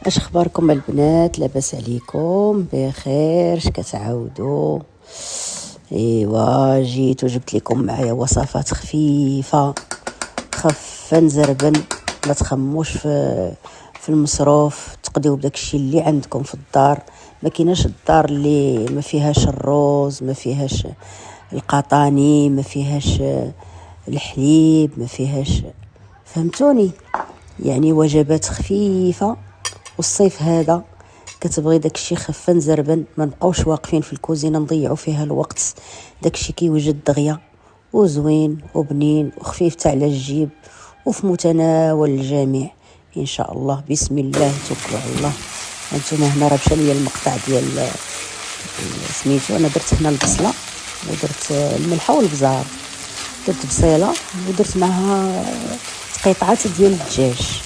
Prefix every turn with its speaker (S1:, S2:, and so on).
S1: اش اخباركم البنات؟ لاباس عليكم؟ بخير؟ اش كتعاودوا؟ ايوا جيت وجبت لكم معايا وصفات خفيفه خفه نزربن. ما تخموش في المصروف، تقضيو بداكشي اللي عندكم في الدار. ما كايناش الدار اللي ما فيهاش الروز، ما فيهاش القطاني، ما فيهاش الحليب، ما فيهاش، فهمتوني؟ يعني وجبات خفيفه. والصيف هذا كتبغي داكشي خفه نزربن، ما نبقاوش واقفين في الكوزينه نضيعوا فيها الوقت. داكشي كيوجد دغيا وزوين وبنين وخفيف تاع على الجيب وفي متناول الجميع ان شاء الله. بسم الله توكلوا على الله. هانتوما هنا راه مشى ليا المقطع ديال سميتو. انا درت هنا البصله ودرت الملحه والبزار، درت بصيله ودرت معها قطعات ديال الدجاج.